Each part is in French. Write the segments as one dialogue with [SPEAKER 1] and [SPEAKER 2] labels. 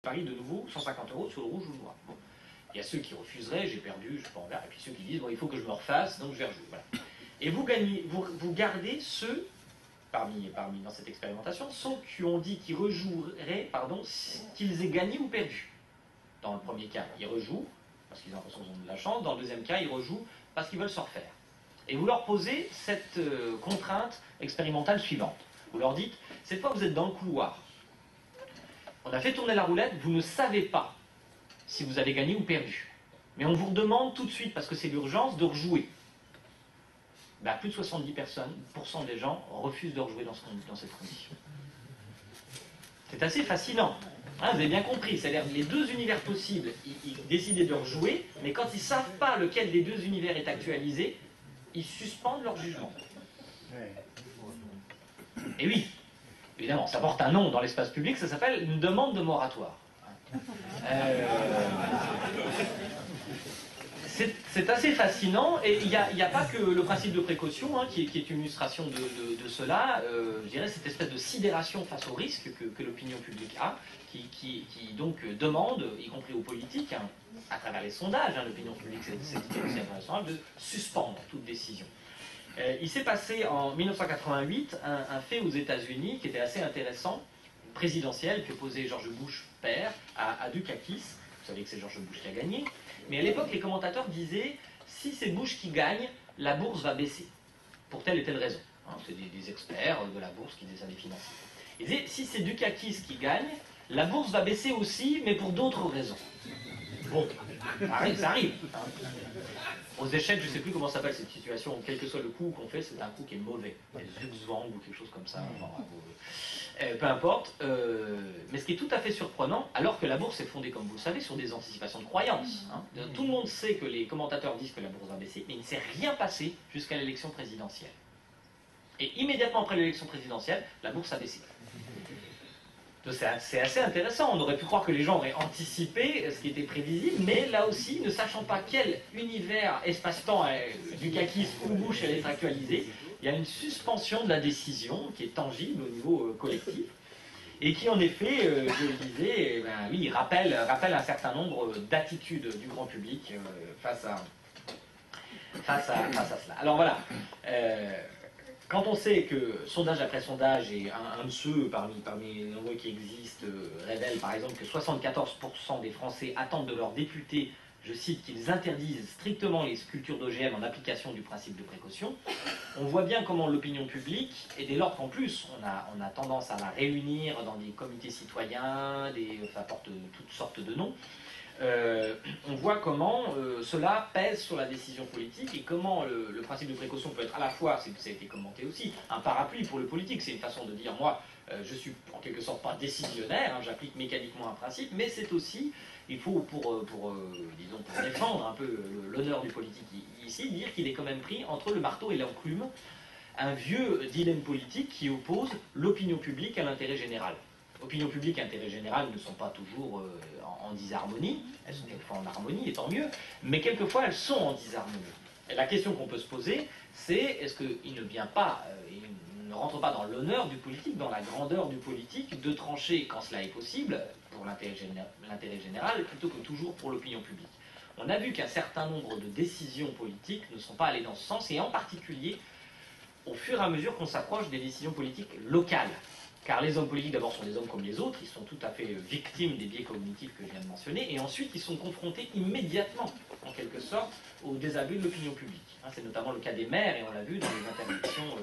[SPEAKER 1] parie de nouveau 150 € sur le rouge ou le noir. Bon. Il y a ceux qui refuseraient, j'ai perdu, je peux en faire, et puis ceux qui disent, bon, il faut que je me refasse, donc je vais rejouer. Voilà. Et vous gardez ceux, dans cette expérimentation, ceux qui ont dit qu'ils rejoueraient, qu'ils aient gagné ou perdu. Dans le premier cas, ils rejouent, parce qu'ils ont l'impression qu'ils ont de la chance. Dans le deuxième cas, ils rejouent parce qu'ils veulent se refaire. Et vous leur posez cette contrainte expérimentale suivante. Vous leur dites, cette fois vous êtes dans le couloir. On a fait tourner la roulette, vous ne savez pas si vous avez gagné ou perdu. Mais on vous demande tout de suite, parce que c'est l'urgence, de rejouer. Ben, plus de 70% des gens refusent de rejouer dans cette condition. C'est assez fascinant. Hein, vous avez bien compris, c'est-à-dire les deux univers possibles, ils décident de rejouer, mais quand ils ne savent pas lequel des deux univers est actualisé, ils suspendent leur jugement. Et oui, évidemment, ça porte un nom dans l'espace public, ça s'appelle une demande de moratoire. C'est assez fascinant, et il n'y a pas que le principe de précaution qui est une illustration de cela. Je dirais cette espèce de sidération face au risque que l'opinion publique a, qui donc demande, y compris aux politiques, à travers les sondages, l'opinion publique c'est aussi intéressant, de suspendre toute décision. Il s'est passé en 1988 un fait aux États-Unis qui était assez intéressant, présidentiel, que posait George Bush père à Dukakis. Vous savez que c'est George Bush qui a gagné. Mais à l'époque, les commentateurs disaient, si c'est Bush qui gagne, la bourse va baisser. Pour telle et telle raison. C'est des experts de la bourse qui disaient ça, des financiers. Ils disaient, si c'est Dukakis qui gagne, la bourse va baisser aussi, mais pour d'autres raisons. Bon, ça arrive. Aux échecs, je ne sais plus comment s'appelle cette situation, quel que soit le coup qu'on fait, c'est un coup qui est mauvais. Zugzwang ou quelque chose comme ça. Peu importe. Mais ce qui est tout à fait surprenant, alors que la bourse est fondée, comme vous le savez, sur des anticipations de croyances. Tout le monde sait que les commentateurs disent que la bourse va baisser, mais il ne s'est rien passé jusqu'à l'élection présidentielle. Et immédiatement après l'élection présidentielle, la bourse a baissé. C'est assez intéressant, on aurait pu croire que les gens auraient anticipé ce qui était prévisible, mais là aussi, ne sachant pas quel univers, espace-temps, Dukakis ou Bush allait être actualisé, il y a une suspension de la décision qui est tangible au niveau collectif, et qui en effet, je le disais, oui, rappelle un certain nombre d'attitudes du grand public face à cela. Alors voilà. Quand on sait que sondage après sondage, et un de ceux parmi les nombreux qui existent, révèle par exemple que 74% des Français attendent de leurs députés, je cite, qu'ils interdisent strictement les cultures d'OGM en application du principe de précaution, on voit bien comment l'opinion publique, et dès lors qu'en plus on a tendance à la réunir dans des comités citoyens, ça porte toutes sortes de noms, on voit comment cela pèse sur la décision politique et comment le principe de précaution peut être à la fois, ça a été commenté aussi, un parapluie pour le politique. C'est une façon de dire, moi, je suis en quelque sorte pas décisionnaire, j'applique mécaniquement un principe, mais c'est aussi, il faut pour défendre un peu l'honneur du politique ici, dire qu'il est quand même pris entre le marteau et l'enclume, un vieux dilemme politique qui oppose l'opinion publique à l'intérêt général. Opinion publique et intérêt général ne sont pas toujours en disharmonie, elles sont quelquefois en harmonie, et tant mieux, mais quelquefois elles sont en disharmonie. Et la question qu'on peut se poser, c'est est-ce qu'il ne vient pas, il ne rentre pas dans l'honneur du politique, dans la grandeur du politique, de trancher quand cela est possible, pour l'intérêt général, plutôt que toujours pour l'opinion publique. On a vu qu'un certain nombre de décisions politiques ne sont pas allées dans ce sens, et en particulier au fur et à mesure qu'on s'approche des décisions politiques locales. Car les hommes politiques, d'abord, sont des hommes comme les autres, ils sont tout à fait victimes des biais cognitifs que je viens de mentionner, et ensuite ils sont confrontés immédiatement, en quelque sorte, aux désabus de l'opinion publique. C'est notamment le cas des maires, et on l'a vu dans les interdictions,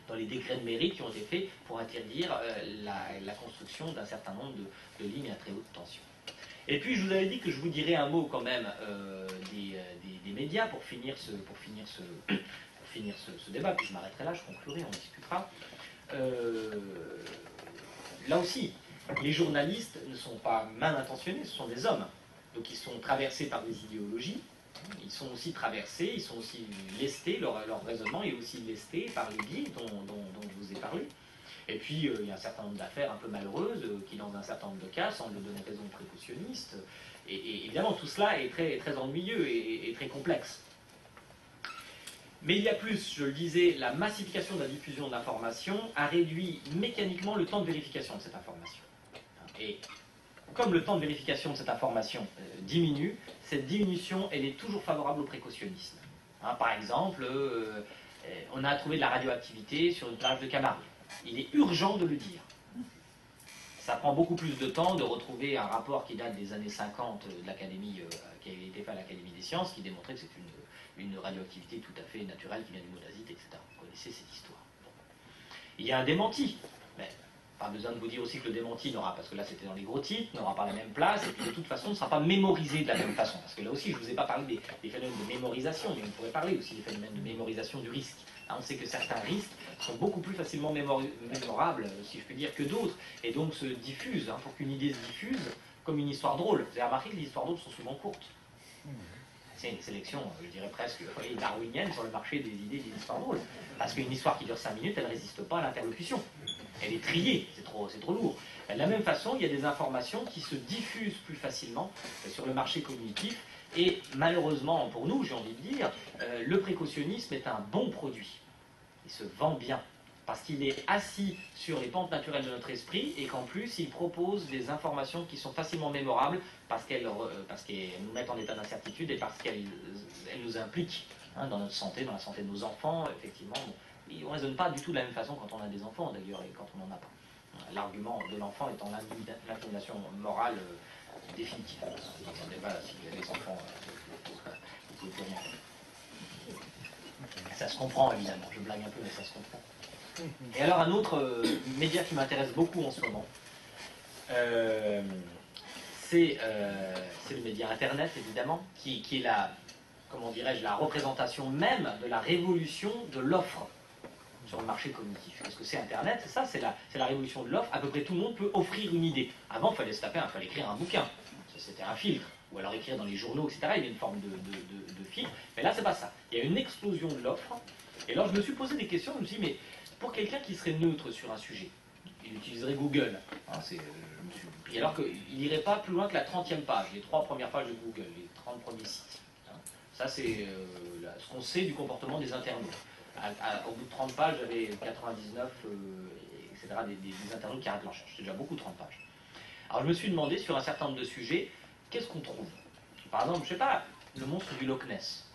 [SPEAKER 1] dans les décrets de mairie qui ont été faits pour interdire la construction d'un certain nombre de lignes à très haute tension. Et puis je vous avais dit que je vous dirais un mot quand même des médias pour finir ce débat, puis je m'arrêterai là, je conclurai, on discutera. Là aussi, les journalistes ne sont pas mal intentionnés, ce sont des hommes. Donc ils sont traversés par des idéologies, ils sont aussi traversés, ils sont aussi lestés, leur raisonnement est aussi lesté par les biais dont je vous ai parlé. Et puis il y a un certain nombre d'affaires un peu malheureuses qui, dans un certain nombre de cas, semblent donner raison aux précautionnistes. Et évidemment, tout cela est très, très ennuyeux et très complexe. Mais il y a plus, je le disais, la massification de la diffusion d'informations a réduit mécaniquement le temps de vérification de cette information. Et comme le temps de vérification de cette information diminue, cette diminution, elle est toujours favorable au précautionnisme. Hein, par exemple, on a trouvé de la radioactivité sur une plage de Camargue. Il est urgent de le dire. Ça prend beaucoup plus de temps de retrouver un rapport qui date des années 50 de l'Académie, qui a été fait à l'Académie des sciences, qui démontrait que c'est une radioactivité tout à fait naturelle qui vient du monazite, etc. Vous connaissez cette histoire. Bon. Il y a un démenti, mais pas besoin de vous dire aussi que le démenti n'aura, parce que là c'était dans les gros titres, n'aura pas la même place, et puis de toute façon ne sera pas mémorisé de la même façon. Parce que là aussi, je ne vous ai pas parlé des phénomènes de mémorisation, mais on pourrait parler aussi des phénomènes de mémorisation du risque. Hein, on sait que certains risques sont beaucoup plus facilement mémorables, si je peux dire, que d'autres, et donc se diffusent. Hein, pour qu'une idée se diffuse, comme une histoire drôle. Vous avez remarqué que les histoires drôles sont souvent courtes. C'est une sélection, je dirais presque darwinienne sur le marché des idées des histoires drôles. Parce qu'une histoire qui dure 5 minutes, elle ne résiste pas à l'interlocution. Elle est triée, c'est trop lourd. De la même façon, il y a des informations qui se diffusent plus facilement sur le marché cognitif. Et malheureusement pour nous, j'ai envie de dire, le précautionnisme est un bon produit. Il se vend bien. Parce qu'il est assis sur les pentes naturelles de notre esprit et qu'en plus, il propose des informations qui sont facilement mémorables parce qu'elles nous mettent en état d'incertitude et parce qu'elles nous impliquent hein, dans notre santé, dans la santé de nos enfants, effectivement. Bon. Et on ne raisonne pas du tout de la même façon quand on a des enfants, d'ailleurs, et quand on n'en a pas. L'argument de l'enfant étant l'inclination morale définitive. Vous n'entendez pas si vous avez des enfants, vous pouvez plus rien faire. Ça se comprend, évidemment. Je blague un peu, mais ça se comprend. Et alors un autre média qui m'intéresse beaucoup en ce moment, c'est le média Internet, évidemment, qui est la, comment dirais-je, la représentation même de la révolution de l'offre sur le marché cognitif. Qu'est-ce que c'est Internet? C'est ça, c'est la révolution de l'offre. À peu près tout le monde peut offrir une idée. Avant, il fallait se taper, il fallait écrire un bouquin. C'était un filtre. Ou alors écrire dans les journaux, etc. Il y avait une forme de filtre. Mais là, c'est pas ça. Il y a une explosion de l'offre. Et alors, je me suis posé des questions. Je me suis dit, mais pour quelqu'un qui serait neutre sur un sujet, il utiliserait Google. Hein, et alors qu'il n'irait pas plus loin que la 30e page, les 3 premières pages de Google, les 30 premiers sites. Hein. Ça, c'est ce qu'on sait du comportement des internautes. Au bout de 30 pages, j'avais 99, etc., des internautes qui arrêtent leur recherche. C'est déjà beaucoup, 30 pages. Alors, je me suis demandé, sur un certain nombre de sujets, qu'est-ce qu'on trouve? Par exemple, je ne sais pas, le monstre du Loch Ness.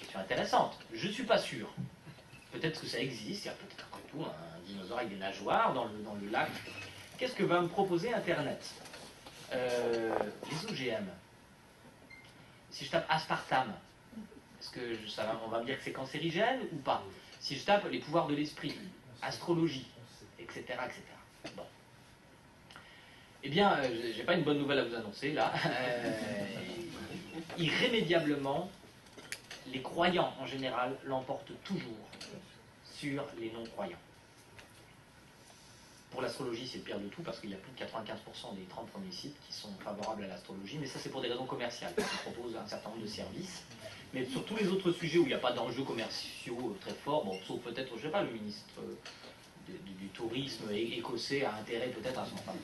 [SPEAKER 1] Question intéressante. Je ne suis pas sûr. Peut-être que ça existe, il y a peut-être après tout un dinosaure avec des nageoires dans le lac. Qu'est-ce que va me proposer Internet? Les OGM. Si je tape aspartame, est-ce que on va me dire que c'est cancérigène ou pas? Si je tape les pouvoirs de l'esprit, astrologie, etc., etc. Bon. Eh bien, j'ai pas une bonne nouvelle à vous annoncer là. Irrémédiablement, les croyants en général l'emportent toujours sur les non-croyants. Pour l'astrologie, c'est le pire de tout parce qu'il y a plus de 95% des 30 premiers sites qui sont favorables à l'astrologie, mais ça c'est pour des raisons commerciales. Ils proposent un certain nombre de services. Mais sur tous les autres sujets où il n'y a pas d'enjeux commerciaux très forts, bon, sauf peut-être, je ne sais pas, le ministre du tourisme écossais a intérêt peut-être à son enfin,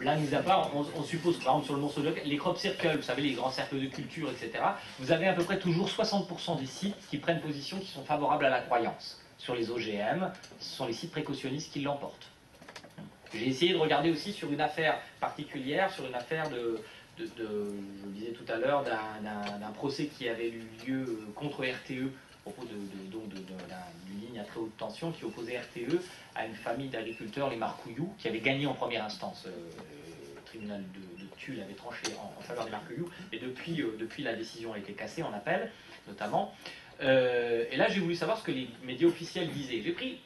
[SPEAKER 1] là, mis à part, on suppose, par exemple, sur le monstre de Loch, les crop circles, vous savez, les grands cercles de culture, etc., vous avez à peu près toujours 60% des sites qui prennent position, qui sont favorables à la croyance. Sur les OGM, ce sont les sites précautionnistes qui l'emportent. J'ai essayé de regarder aussi sur une affaire particulière, sur une affaire je le disais tout à l'heure, d'un procès qui avait eu lieu contre RTE, à propos d'une ligne à très haute tension qui opposait RTE à une famille d'agriculteurs, les Marcouillous, qui avait gagné en première instance. Le tribunal de Tulle avait tranché en faveur des Marcouillous, et depuis la décision a été cassée en appel, notamment. Et là, j'ai voulu savoir ce que les médias officiels disaient. J'ai pris,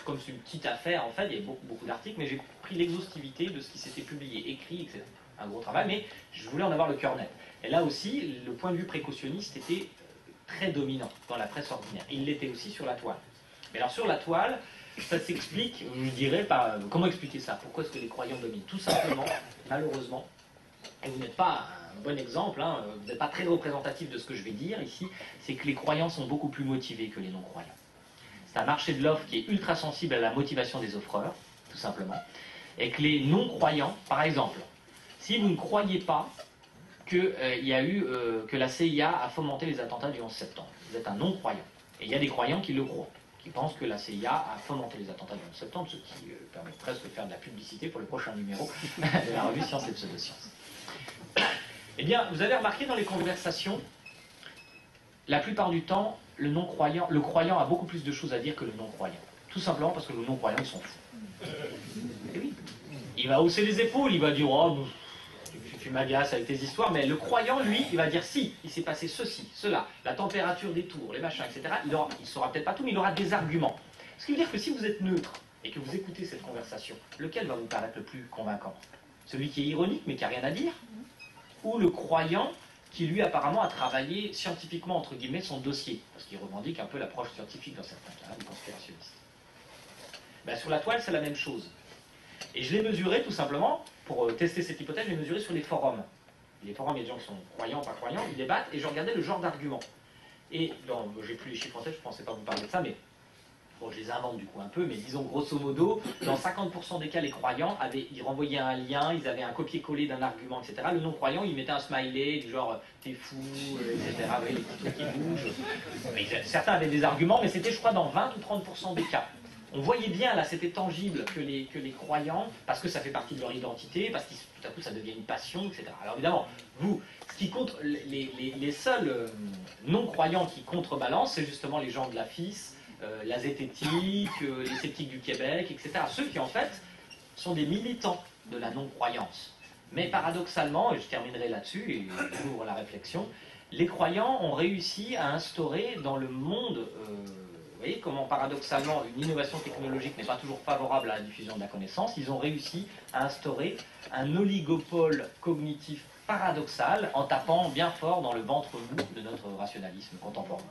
[SPEAKER 1] comme c'est une petite affaire, en fait, il y a beaucoup d'articles, mais j'ai pris l'exhaustivité de ce qui s'était publié, écrit, etc. Un gros travail, mais je voulais en avoir le cœur net. Et là aussi, le point de vue précautionniste était très dominant dans la presse ordinaire. Il l'était aussi sur la toile. Mais alors sur la toile, ça s'explique, je dirais, par comment expliquer ça? Pourquoi est-ce que les croyants dominent? Tout simplement, malheureusement, et vous n'êtes pas un bon exemple, hein, vous n'êtes pas très représentatif de ce que je vais dire ici, c'est que les croyants sont beaucoup plus motivés que les non-croyants. C'est un marché de l'offre qui est ultra sensible à la motivation des offreurs, tout simplement, et que les non-croyants, par exemple, si vous ne croyez pas que la CIA a fomenté les attentats du 11 septembre, vous êtes un non-croyant. Et il y a des croyants qui le croient, qui pense que la CIA a fomenté les attentats du 11 septembre, ce qui permet presque de faire de la publicité pour le prochain numéro de la revue Science et Pseudosciences. Eh bien, vous avez remarqué dans les conversations, la plupart du temps, le croyant a beaucoup plus de choses à dire que le non-croyant. Tout simplement parce que le non-croyant, il s'en fout. Et oui. Il va hausser les épaules, il va dire « Oh, tu m'agaces avec tes histoires », mais le croyant, lui, il va dire « Si, il s'est passé ceci, cela, la température des tours, les machins, etc. » Il ne saura peut-être pas tout, mais il aura des arguments. Ce qui veut dire que si vous êtes neutre et que vous écoutez cette conversation, lequel va vous paraître le plus convaincant? Celui qui est ironique, mais qui n'a rien à dire? Ou le croyant qui, lui, apparemment, a travaillé scientifiquement, entre guillemets, son dossier, parce qu'il revendique un peu l'approche scientifique dans certains cas, du conspirationniste. Ben, sur la toile, c'est la même chose. Et je l'ai mesuré, tout simplement, pour tester cette hypothèse, je l'ai mesuré sur les forums. Les forums, il y a des gens qui sont croyants, pas croyants, ils débattent, et je regardais le genre d'arguments. Et, j'ai plus les chiffres en tête, je ne pensais pas vous parler de ça, mais bon, je les invente du coup un peu, mais disons grosso modo, dans 50% des cas, les croyants, ils renvoyaient un lien, ils avaient un copier-coller d'un argument, etc. Le non-croyant, il mettait un smiley, du genre t'es fou, etc. Oui, les petits trucs qui bougent. Mais certains avaient des arguments, mais c'était, je crois, dans 20 ou 30% des cas. On voyait bien, là, c'était tangible que les croyants, parce que ça fait partie de leur identité, parce que tout à coup ça devient une passion, etc. Alors évidemment, vous, ce qui contre, les seuls non-croyants qui contrebalancent, c'est justement les gens de la FIS, la zététique, les sceptiques du Québec, etc. Ceux qui, en fait, sont des militants de la non-croyance. Mais paradoxalement, et je terminerai là-dessus, et j'ouvre la réflexion, les croyants ont réussi à instaurer dans le monde, vous voyez comment paradoxalement une innovation technologique n'est pas toujours favorable à la diffusion de la connaissance, ils ont réussi à instaurer un oligopole cognitif paradoxal en tapant bien fort dans le ventre mou de notre rationalisme contemporain.